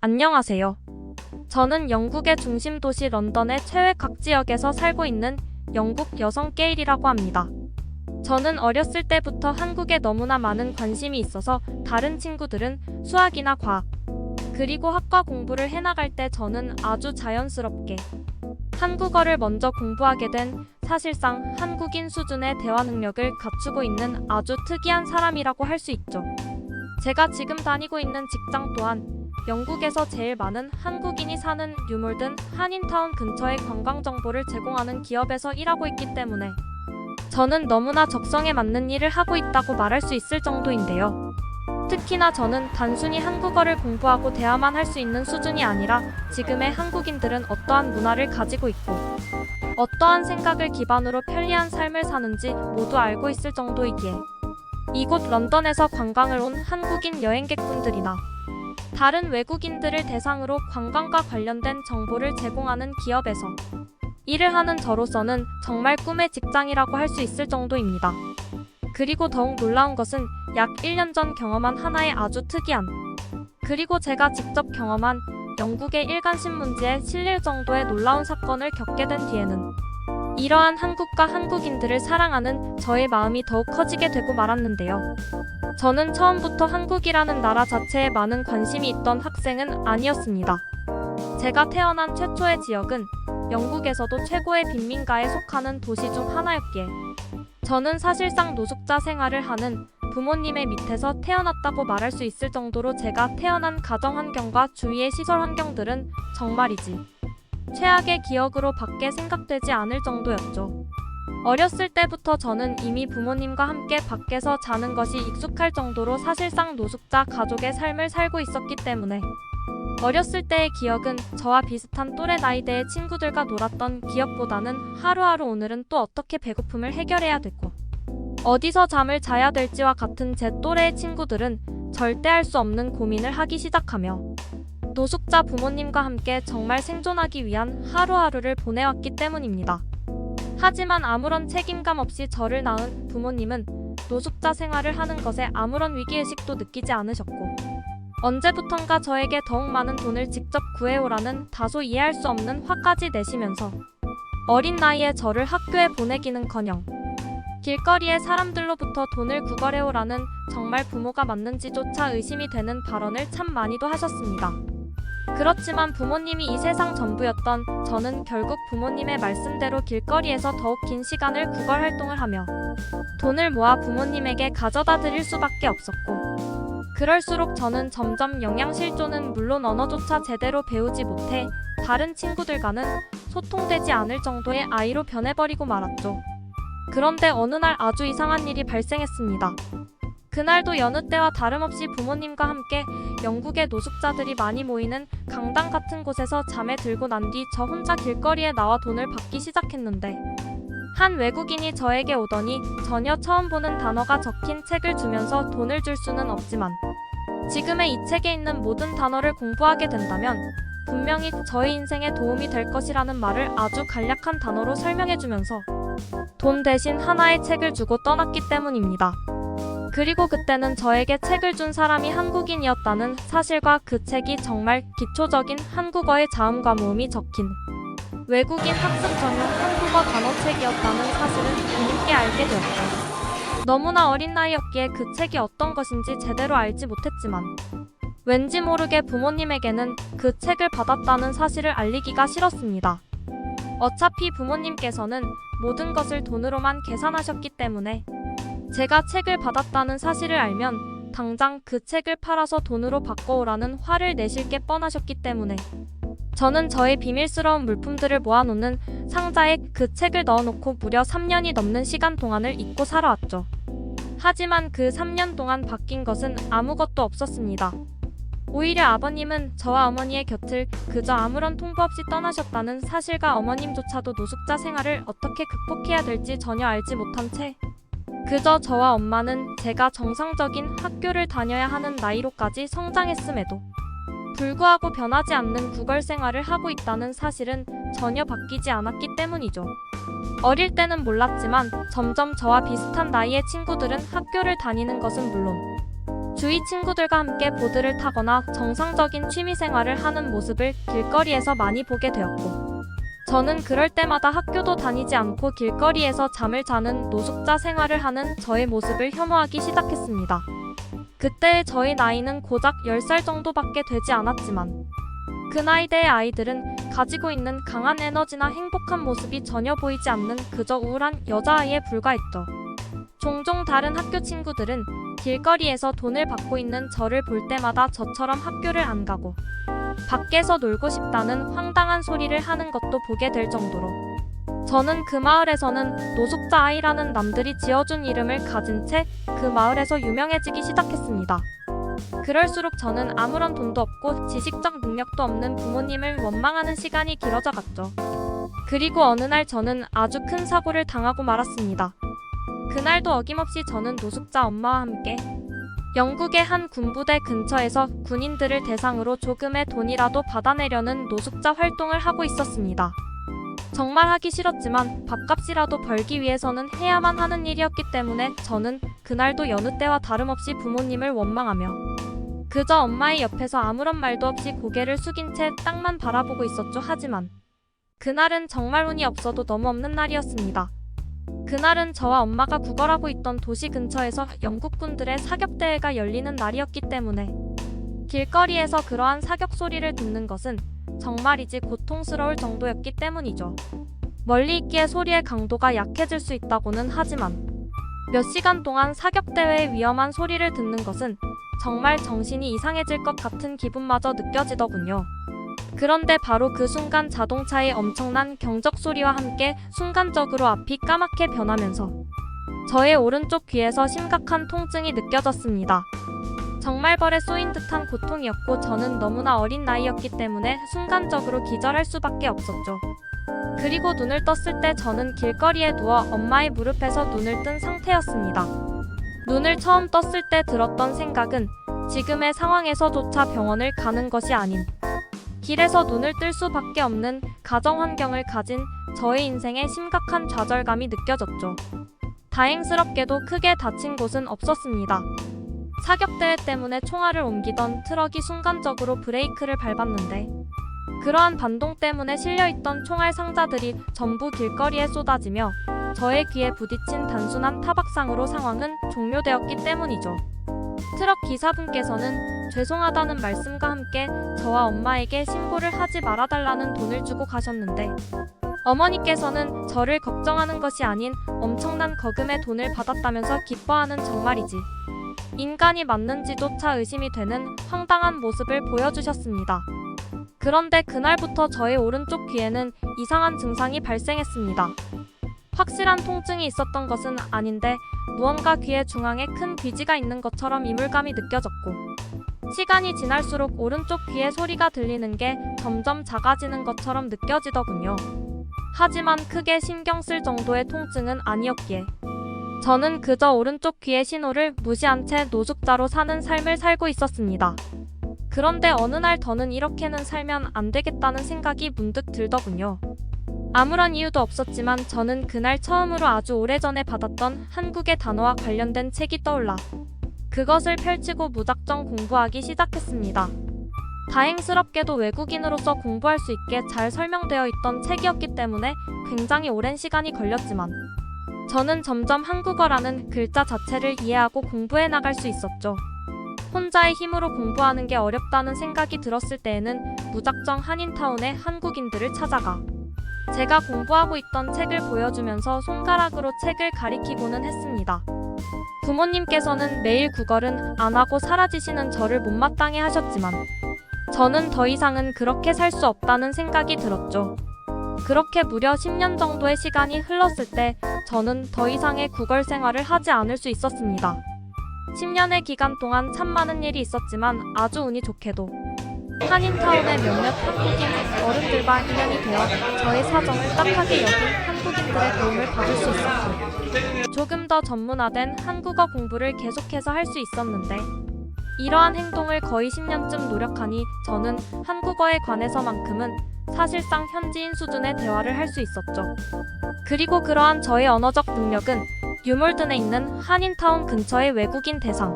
안녕하세요. 저는 영국의 중심 도시 런던의 최외 각 지역에서 살고 있는 영국 여성 게일이라고 합니다. 저는 어렸을 때부터 한국에 너무나 많은 관심이 있어서 다른 친구들은 수학이나 과학, 그리고 학과 공부를 해나갈 때 저는 아주 자연스럽게 한국어를 먼저 공부하게 된, 사실상 한국인 수준의 대화 능력을 갖추고 있는 아주 특이한 사람이라고 할 수 있죠. 제가 지금 다니고 있는 직장 또한 영국에서 제일 많은 한국인이 사는 뉴몰든 한인타운 근처의 관광 정보를 제공하는 기업에서 일하고 있기 때문에 저는 너무나 적성에 맞는 일을 하고 있다고 말할 수 있을 정도인데요. 특히나 저는 단순히 한국어를 공부하고 대화만 할 수 있는 수준이 아니라 지금의 한국인들은 어떠한 문화를 가지고 있고 어떠한 생각을 기반으로 편리한 삶을 사는지 모두 알고 있을 정도이기에 이곳 런던에서 관광을 온 한국인 여행객분들이나 다른 외국인들을 대상으로 관광과 관련된 정보를 제공하는 기업에서 일을 하는 저로서는 정말 꿈의 직장이라고 할 수 있을 정도입니다. 그리고 더욱 놀라운 것은 약 1년 전 경험한 하나의 아주 특이한, 그리고 제가 직접 경험한 영국의 일간 신문지에 실릴 정도의 놀라운 사건을 겪게 된 뒤에는 이러한 한국과 한국인들을 사랑하는 저의 마음이 더욱 커지게 되고 말았는데요. 저는 처음부터 한국이라는 나라 자체에 많은 관심이 있던 학생은 아니었습니다. 제가 태어난 최초의 지역은 영국에서도 최고의 빈민가에 속하는 도시 중 하나였기에 저는 사실상 노숙자 생활을 하는 부모님의 밑에서 태어났다고 말할 수 있을 정도로 제가 태어난 가정 환경과 주위의 시설 환경들은 정말이지 최악의 기억으로 밖에 생각되지 않을 정도였죠. 어렸을 때부터 저는 이미 부모님과 함께 밖에서 자는 것이 익숙할 정도로 사실상 노숙자 가족의 삶을 살고 있었기 때문에 어렸을 때의 기억은 저와 비슷한 또래 나이대의 친구들과 놀았던 기억보다는 하루하루 오늘은 또 어떻게 배고픔을 해결해야 되고 어디서 잠을 자야 될지와 같은 제 또래의 친구들은 절대 할 수 없는 고민을 하기 시작하며 노숙자 부모님과 함께 정말 생존하기 위한 하루하루를 보내왔기 때문입니다. 하지만 아무런 책임감 없이 저를 낳은 부모님은 노숙자 생활을 하는 것에 아무런 위기의식도 느끼지 않으셨고 언제부턴가 저에게 더욱 많은 돈을 직접 구해오라는 다소 이해할 수 없는 화까지 내시면서 어린 나이에 저를 학교에 보내기는커녕 길거리의 사람들로부터 돈을 구걸해오라는 정말 부모가 맞는지조차 의심이 되는 발언을 참 많이도 하셨습니다. 그렇지만 부모님이 이 세상 전부였던 저는 결국 부모님의 말씀대로 길거리에서 더욱 긴 시간을 구걸 활동을 하며 돈을 모아 부모님에게 가져다 드릴 수밖에 없었고 그럴수록 저는 점점 영양실조는 물론 언어조차 제대로 배우지 못해 다른 친구들과는 소통되지 않을 정도의 아이로 변해버리고 말았죠. 그런데 어느 날 아주 이상한 일이 발생했습니다. 그날도 여느 때와 다름없이 부모님과 함께 영국의 노숙자들이 많이 모이는 강당 같은 곳에서 잠에 들고 난 뒤 저 혼자 길거리에 나와 돈을 받기 시작했는데 한 외국인이 저에게 오더니 전혀 처음 보는 단어가 적힌 책을 주면서 돈을 줄 수는 없지만 지금의 이 책에 있는 모든 단어를 공부하게 된다면 분명히 저의 인생에 도움이 될 것이라는 말을 아주 간략한 단어로 설명해주면서 돈 대신 하나의 책을 주고 떠났기 때문입니다. 그리고 그때는 저에게 책을 준 사람이 한국인이었다는 사실과 그 책이 정말 기초적인 한국어의 자음과 모음이 적힌 외국인 학습 전용 한국어 단어책이었다는 사실을 뒤늦게 알게 되었죠. 너무나 어린 나이였기에 그 책이 어떤 것인지 제대로 알지 못했지만 왠지 모르게 부모님에게는 그 책을 받았다는 사실을 알리기가 싫었습니다. 어차피 부모님께서는 모든 것을 돈으로만 계산하셨기 때문에 제가 책을 받았다는 사실을 알면 당장 그 책을 팔아서 돈으로 바꿔오라는 화를 내실 게 뻔하셨기 때문에 저는 저의 비밀스러운 물품들을 모아놓는 상자에 그 책을 넣어놓고 무려 3년이 넘는 시간 동안을 잊고 살아왔죠. 하지만 그 3년 동안 바뀐 것은 아무것도 없었습니다. 오히려 아버님은 저와 어머니의 곁을 그저 아무런 통보 없이 떠나셨다는 사실과 어머님조차도 노숙자 생활을 어떻게 극복해야 될지 전혀 알지 못한 채 그저 저와 엄마는 제가 정상적인 학교를 다녀야 하는 나이로까지 성장했음에도 불구하고 변하지 않는 구걸 생활을 하고 있다는 사실은 전혀 바뀌지 않았기 때문이죠. 어릴 때는 몰랐지만 점점 저와 비슷한 나이의 친구들은 학교를 다니는 것은 물론 주위 친구들과 함께 보드를 타거나 정상적인 취미생활을 하는 모습을 길거리에서 많이 보게 되었고, 저는 그럴 때마다 학교도 다니지 않고 길거리에서 잠을 자는 노숙자 생활을 하는 저의 모습을 혐오하기 시작했습니다. 그때의 저희 나이는 고작 10살 정도밖에 되지 않았지만, 그 나이대의 아이들은 가지고 있는 강한 에너지나 행복한 모습이 전혀 보이지 않는 그저 우울한 여자아이에 불과했죠. 종종 다른 학교 친구들은 길거리에서 돈을 받고 있는 저를 볼 때마다 저처럼 학교를 안 가고 밖에서 놀고 싶다는 황당한 소리를 하는 것도 보게 될 정도로, 저는 그 마을에서는 노숙자 아이라는 남들이 지어준 이름을 가진 채 그 마을에서 유명해지기 시작했습니다. 그럴수록 저는 아무런 돈도 없고 지식적 능력도 없는 부모님을 원망하는 시간이 길어져 갔죠. 그리고 어느 날 저는 아주 큰 사고를 당하고 말았습니다. 그날도 어김없이 저는 노숙자 엄마와 함께 영국의 한 군부대 근처에서 군인들을 대상으로 조금의 돈이라도 받아내려는 노숙자 활동을 하고 있었습니다. 정말 하기 싫었지만 밥값이라도 벌기 위해서는 해야만 하는 일이었기 때문에 저는 그날도 여느 때와 다름없이 부모님을 원망하며 그저 엄마의 옆에서 아무런 말도 없이 고개를 숙인 채 땅만 바라보고 있었죠. 하지만 그날은 정말 운이 없어도 너무 없는 날이었습니다. 그날은 저와 엄마가 구걸하고 있던 도시 근처에서 영국군들의 사격대회가 열리는 날이었기 때문에 길거리에서 그러한 사격 소리를 듣는 것은 정말이지 고통스러울 정도였기 때문이죠. 멀리 있기에 소리의 강도가 약해질 수 있다고는 하지만 몇 시간 동안 사격대회의 위험한 소리를 듣는 것은 정말 정신이 이상해질 것 같은 기분마저 느껴지더군요. 그런데 바로 그 순간 자동차의 엄청난 경적 소리와 함께 순간적으로 앞이 까맣게 변하면서 저의 오른쪽 귀에서 심각한 통증이 느껴졌습니다. 정말 벌에 쏘인 듯한 고통이었고 저는 너무나 어린 나이였기 때문에 순간적으로 기절할 수밖에 없었죠. 그리고 눈을 떴을 때 저는 길거리에 누워 엄마의 무릎에서 눈을 뜬 상태였습니다. 눈을 처음 떴을 때 들었던 생각은 지금의 상황에서조차 병원을 가는 것이 아닌 길에서 눈을 뜰 수밖에 없는 가정 환경을 가진 저의 인생에 심각한 좌절감이 느껴졌죠. 다행스럽게도 크게 다친 곳은 없었습니다. 사격대회 때문에 총알을 옮기던 트럭이 순간적으로 브레이크를 밟았는데 그러한 반동 때문에 실려있던 총알 상자들이 전부 길거리에 쏟아지며 저의 귀에 부딪힌 단순한 타박상으로 상황은 종료되었기 때문이죠. 트럭 기사분께서는 죄송하다는 말씀과 함께 저와 엄마에게 신고를 하지 말아달라는 돈을 주고 가셨는데 어머니께서는 저를 걱정하는 것이 아닌 엄청난 거금의 돈을 받았다면서 기뻐하는 정말이지 인간이 맞는지조차 의심이 되는 황당한 모습을 보여주셨습니다. 그런데 그날부터 저의 오른쪽 귀에는 이상한 증상이 발생했습니다. 확실한 통증이 있었던 것은 아닌데 무언가 귀의 중앙에 큰 귀지가 있는 것처럼 이물감이 느껴졌고 시간이 지날수록 오른쪽 귀에 소리가 들리는 게 점점 작아지는 것처럼 느껴지더군요. 하지만 크게 신경 쓸 정도의 통증은 아니었기에 저는 그저 오른쪽 귀의 신호를 무시한 채 노숙자로 사는 삶을 살고 있었습니다. 그런데 어느 날 저는 이렇게는 살면 안 되겠다는 생각이 문득 들더군요. 아무런 이유도 없었지만 저는 그날 처음으로 아주 오래전에 받았던 한국의 단어와 관련된 책이 떠올라 그것을 펼치고 무작정 공부하기 시작했습니다. 다행스럽게도 외국인으로서 공부할 수 있게 잘 설명되어 있던 책이었기 때문에 굉장히 오랜 시간이 걸렸지만 저는 점점 한국어라는 글자 자체를 이해하고 공부해 나갈 수 있었죠. 혼자의 힘으로 공부하는 게 어렵다는 생각이 들었을 때에는 무작정 한인타운의 한국인들을 찾아가 제가 공부하고 있던 책을 보여주면서 손가락으로 책을 가리키고는 했습니다. 부모님께서는 매일 구걸은 안 하고 사라지시는 저를 못마땅해 하셨지만 저는 더 이상은 그렇게 살 수 없다는 생각이 들었죠. 그렇게 무려 10년 정도의 시간이 흘렀을 때 저는 더 이상의 구걸 생활을 하지 않을 수 있었습니다. 10년의 기간 동안 참 많은 일이 있었지만 아주 운이 좋게도 한인타운의 몇몇 한국인 어른들과 인연이 되어 저의 사정을 딱하게 여긴 한국인들의 도움을 받을 수 있었고 조금 더 전문화된 한국어 공부를 계속해서 할 수 있었는데 이러한 행동을 거의 10년쯤 노력하니 저는 한국어에 관해서만큼은 사실상 현지인 수준의 대화를 할 수 있었죠. 그리고 그러한 저의 언어적 능력은 뉴몰든에 있는 한인타운 근처의 외국인 대상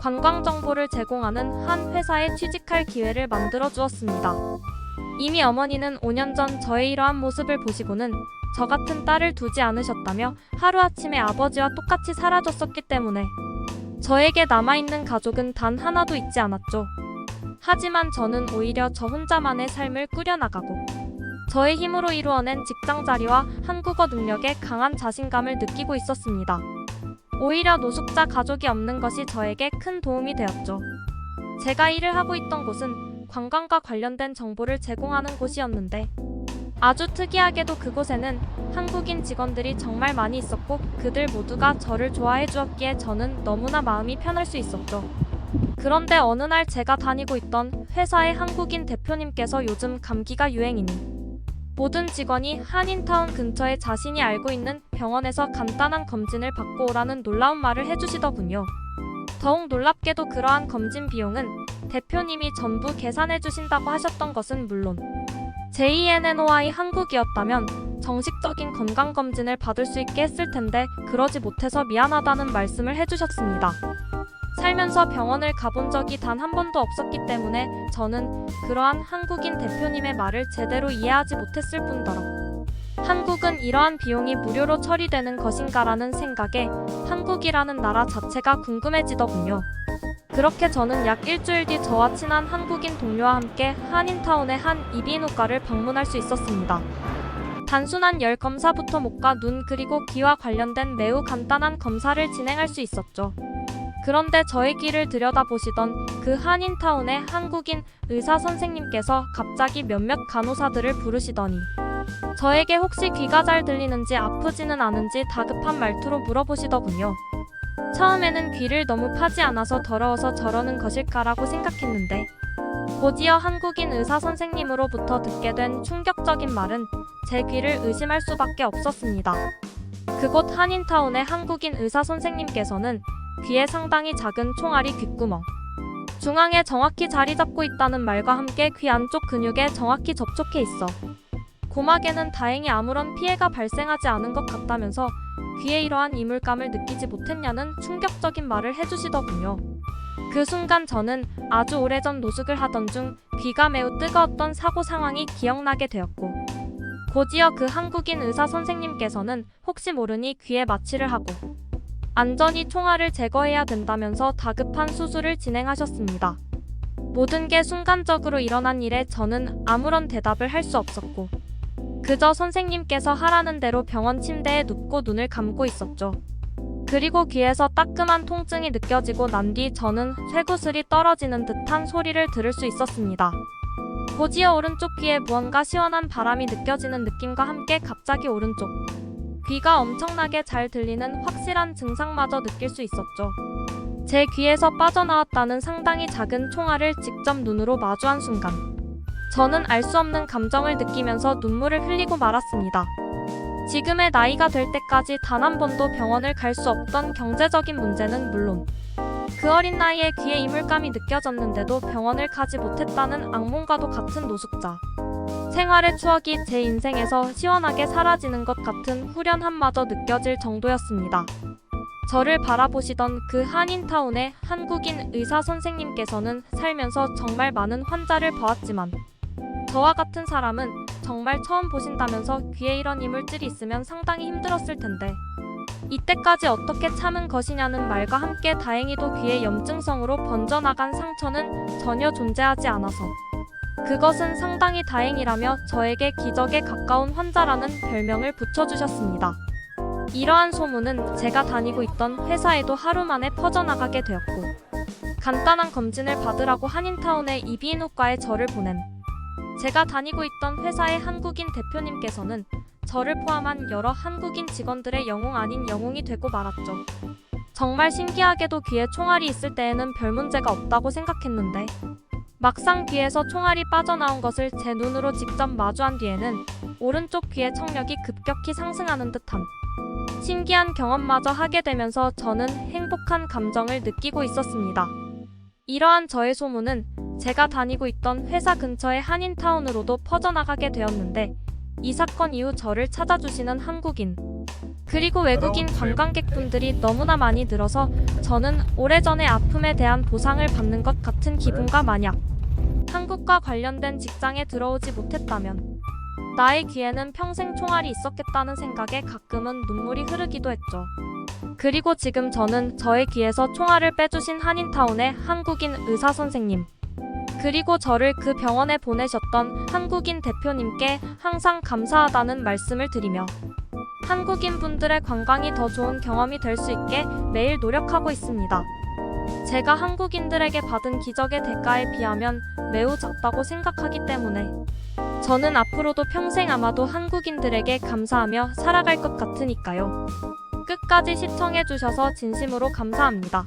관광 정보를 제공하는 한 회사에 취직할 기회를 만들어 주었습니다. 이미 어머니는 5년 전 저의 이러한 모습을 보시고는 저 같은 딸을 두지 않으셨다며 하루아침에 아버지와 똑같이 사라졌었기 때문에 저에게 남아있는 가족은 단 하나도 있지 않았죠. 하지만 저는 오히려 저 혼자만의 삶을 꾸려나가고 저의 힘으로 이루어낸 직장 자리와 한국어 능력에 강한 자신감을 느끼고 있었습니다. 오히려 노숙자 가족이 없는 것이 저에게 큰 도움이 되었죠. 제가 일을 하고 있던 곳은 관광과 관련된 정보를 제공하는 곳이었는데 아주 특이하게도 그곳에는 한국인 직원들이 정말 많이 있었고 그들 모두가 저를 좋아해 주었기에 저는 너무나 마음이 편할 수 있었죠. 그런데 어느 날 제가 다니고 있던 회사의 한국인 대표님께서 요즘 감기가 유행이니 모든 직원이 한인타운 근처에 자신이 알고 있는 병원에서 간단한 검진을 받고 오라는 놀라운 말을 해주시더군요. 더욱 놀랍게도 그러한 검진 비용은 대표님이 전부 계산해 주신다고 하셨던 것은 물론 JNNOI 한국이었다면 정식적인 건강검진을 받을 수 있게 했을 텐데 그러지 못해서 미안하다는 말씀을 해주셨습니다. 살면서 병원을 가본 적이 단 한 번도 없었기 때문에 저는 그러한 한국인 대표님의 말을 제대로 이해하지 못했을 뿐더러 한국은 이러한 비용이 무료로 처리되는 것인가라는 생각에 한국이라는 나라 자체가 궁금해지더군요. 그렇게 저는 약 일주일 뒤 저와 친한 한국인 동료와 함께 한인타운의 한 이비인후과를 방문할 수 있었습니다. 단순한 열 검사부터 목과 눈 그리고 귀와 관련된 매우 간단한 검사를 진행할 수 있었죠. 그런데 저의 귀를 들여다보시던 그 한인타운의 한국인 의사 선생님께서 갑자기 몇몇 간호사들을 부르시더니 저에게 혹시 귀가 잘 들리는지 아프지는 않은지 다급한 말투로 물어보시더군요. 처음에는 귀를 너무 파지 않아서 더러워서 저러는 것일까라고 생각했는데 곧이어 한국인 의사 선생님으로부터 듣게 된 충격적인 말은 제 귀를 의심할 수밖에 없었습니다. 그곳 한인타운의 한국인 의사 선생님께서는 귀에 상당히 작은 총알이 귓구멍 중앙에 정확히 자리 잡고 있다는 말과 함께 귀 안쪽 근육에 정확히 접촉해 있어 고막에는 다행히 아무런 피해가 발생하지 않은 것 같다면서 귀에 이러한 이물감을 느끼지 못했냐는 충격적인 말을 해주시더군요. 그 순간 저는 아주 오래전 노숙을 하던 중 귀가 매우 뜨거웠던 사고 상황이 기억나게 되었고 곧이어 그 한국인 의사 선생님께서는 혹시 모르니 귀에 마취를 하고 안전히 총알을 제거해야 된다면서 다급한 수술을 진행하셨습니다. 모든 게 순간적으로 일어난 일에 저는 아무런 대답을 할 수 없었고 그저 선생님께서 하라는 대로 병원 침대에 눕고 눈을 감고 있었죠. 그리고 귀에서 따끔한 통증이 느껴지고 난 뒤 저는 쇠구슬이 떨어지는 듯한 소리를 들을 수 있었습니다. 곧이어 오른쪽 귀에 무언가 시원한 바람이 느껴지는 느낌과 함께 갑자기 오른쪽 귀가 엄청나게 잘 들리는 확실한 증상마저 느낄 수 있었죠. 제 귀에서 빠져나왔다는 상당히 작은 총알을 직접 눈으로 마주한 순간 저는 알 수 없는 감정을 느끼면서 눈물을 흘리고 말았습니다. 지금의 나이가 될 때까지 단 한 번도 병원을 갈 수 없던 경제적인 문제는 물론 그 어린 나이에 귀에 이물감이 느껴졌는데도 병원을 가지 못했다는 악몽과도 같은 노숙자 생활의 추억이 제 인생에서 시원하게 사라지는 것 같은 후련함마저 느껴질 정도였습니다. 저를 바라보시던 그 한인타운의 한국인 의사 선생님께서는 살면서 정말 많은 환자를 봐왔지만 저와 같은 사람은 정말 처음 보신다면서 귀에 이런 이물질이 있으면 상당히 힘들었을 텐데 이때까지 어떻게 참은 것이냐는 말과 함께 다행히도 귀에 염증성으로 번져나간 상처는 전혀 존재하지 않아서 그것은 상당히 다행이라며 저에게 기적에 가까운 환자라는 별명을 붙여주셨습니다. 이러한 소문은 제가 다니고 있던 회사에도 하루 만에 퍼져나가게 되었고 간단한 검진을 받으라고 한인타운의 이비인후과에 저를 보낸 제가 다니고 있던 회사의 한국인 대표님께서는 저를 포함한 여러 한국인 직원들의 영웅 아닌 영웅이 되고 말았죠. 정말 신기하게도 귀에 총알이 있을 때에는 별 문제가 없다고 생각했는데 막상 귀에서 총알이 빠져나온 것을 제 눈으로 직접 마주한 뒤에는 오른쪽 귀의 청력이 급격히 상승하는 듯한 신기한 경험마저 하게 되면서 저는 행복한 감정을 느끼고 있었습니다. 이러한 저의 소문은 제가 다니고 있던 회사 근처의 한인타운으로도 퍼져나가게 되었는데 이 사건 이후 저를 찾아주시는 한국인 그리고 외국인 관광객분들이 너무나 많이 늘어서 저는 오래전에 아픔에 대한 보상을 받는 것 같은 기분과 마냥 한국과 관련된 직장에 들어오지 못했다면 나의 귀에는 평생 총알이 있었겠다는 생각에 가끔은 눈물이 흐르기도 했죠. 그리고 지금 저는 저의 귀에서 총알을 빼주신 한인타운의 한국인 의사 선생님, 그리고 저를 그 병원에 보내셨던 한국인 대표님께 항상 감사하다는 말씀을 드리며 한국인 분들의 관광이 더 좋은 경험이 될 수 있게 매일 노력하고 있습니다. 제가 한국인들에게 받은 기적의 대가에 비하면 매우 작다고 생각하기 때문에 저는 앞으로도 평생 아마도 한국인들에게 감사하며 살아갈 것 같으니까요. 끝까지 시청해주셔서 진심으로 감사합니다.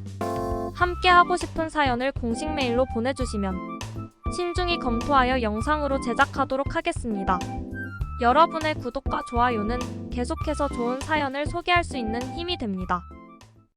함께 하고 싶은 사연을 공식 메일로 보내주시면 신중히 검토하여 영상으로 제작하도록 하겠습니다. 여러분의 구독과 좋아요는 계속해서 좋은 사연을 소개할 수 있는 힘이 됩니다.